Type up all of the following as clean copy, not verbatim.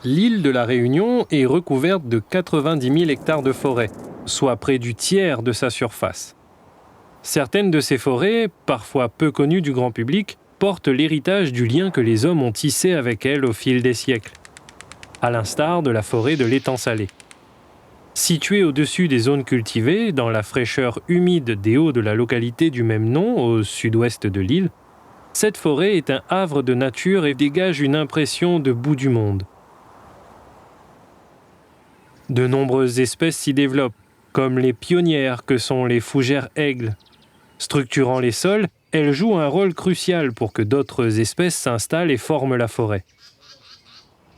L'île de la Réunion est recouverte de 90 000 hectares de forêt, soit près du tiers de sa surface. Certaines de ces forêts, parfois peu connues du grand public, portent l'héritage du lien que les hommes ont tissé avec elles au fil des siècles, à l'instar de la forêt de l'étang salé. Située au-dessus des zones cultivées, dans la fraîcheur humide des hauts de la localité du même nom, au sud-ouest de l'île, cette forêt est un havre de nature et dégage une impression de bout du monde. De nombreuses espèces s'y développent, comme les pionnières que sont les fougères aigles. Structurant les sols, elles jouent un rôle crucial pour que d'autres espèces s'installent et forment la forêt.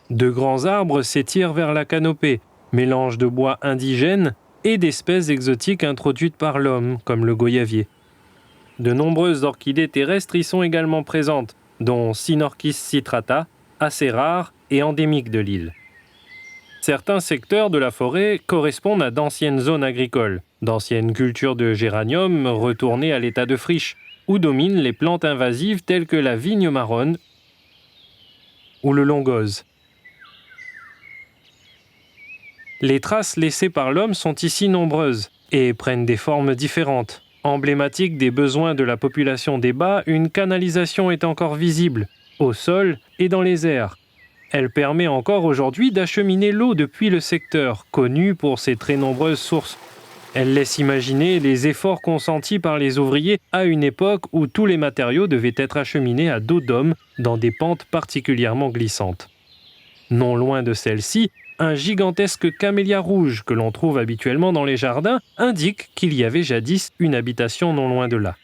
De grands arbres s'étirent vers la canopée, mélange de bois indigènes et d'espèces exotiques introduites par l'homme, comme le goyavier. De nombreuses orchidées terrestres y sont également présentes, dont Sinorchis citrata, assez rare et endémique de l'île. Certains secteurs de la forêt correspondent à d'anciennes zones agricoles, d'anciennes cultures de géranium retournées à l'état de friche, où dominent les plantes invasives telles que la vigne marronne ou le longose. Les traces laissées par l'homme sont ici nombreuses et prennent des formes différentes. Emblématique des besoins de la population des bas, une canalisation est encore visible, au sol et dans les airs. Elle permet encore aujourd'hui d'acheminer l'eau depuis le secteur, connu pour ses très nombreuses sources. Elle laisse imaginer les efforts consentis par les ouvriers à une époque où tous les matériaux devaient être acheminés à dos d'homme dans des pentes particulièrement glissantes. Non loin de celle-ci, un gigantesque camélia rouge que l'on trouve habituellement dans les jardins indique qu'il y avait jadis une habitation non loin de là.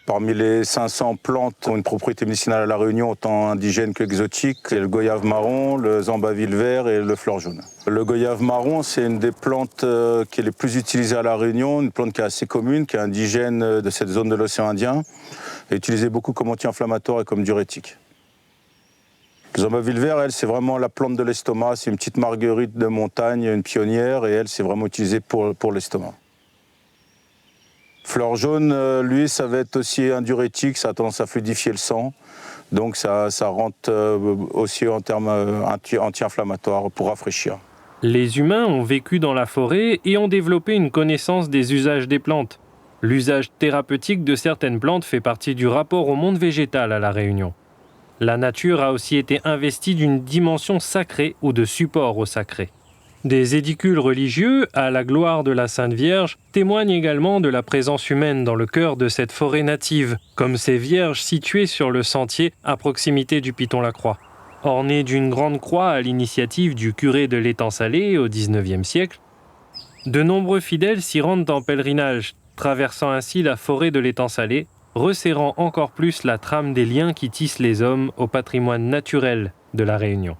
Parmi les 500 plantes qui ont une propriété médicinale à La Réunion, autant indigène qu'exotique, c'est le goyave marron, le zambaville vert et le fleur jaune. Le goyave marron, c'est une des plantes qui est les plus utilisées à La Réunion, une plante qui est assez commune, qui est indigène de cette zone de l'océan Indien, et utilisée beaucoup comme anti-inflammatoire et comme diurétique. Le zambaville vert, elle, c'est vraiment la plante de l'estomac, c'est une petite marguerite de montagne, une pionnière, et elle, c'est vraiment utilisé pour l'estomac. Fleur jaune, lui, ça va être aussi un diurétique, ça a tendance à fluidifier le sang. Donc ça rentre aussi en termes anti-inflammatoires pour rafraîchir. Les humains ont vécu dans la forêt et ont développé une connaissance des usages des plantes. L'usage thérapeutique de certaines plantes fait partie du rapport au monde végétal à La Réunion. La nature a aussi été investie d'une dimension sacrée ou de support au sacré. Des édicules religieux, à la gloire de la Sainte Vierge, témoignent également de la présence humaine dans le cœur de cette forêt native, comme ces vierges situées sur le sentier à proximité du Piton-la-Croix. Ornées d'une grande croix à l'initiative du curé de l'étang salé au XIXe siècle, de nombreux fidèles s'y rendent en pèlerinage, traversant ainsi la forêt de l'étang salé, resserrant encore plus la trame des liens qui tissent les hommes au patrimoine naturel de La Réunion.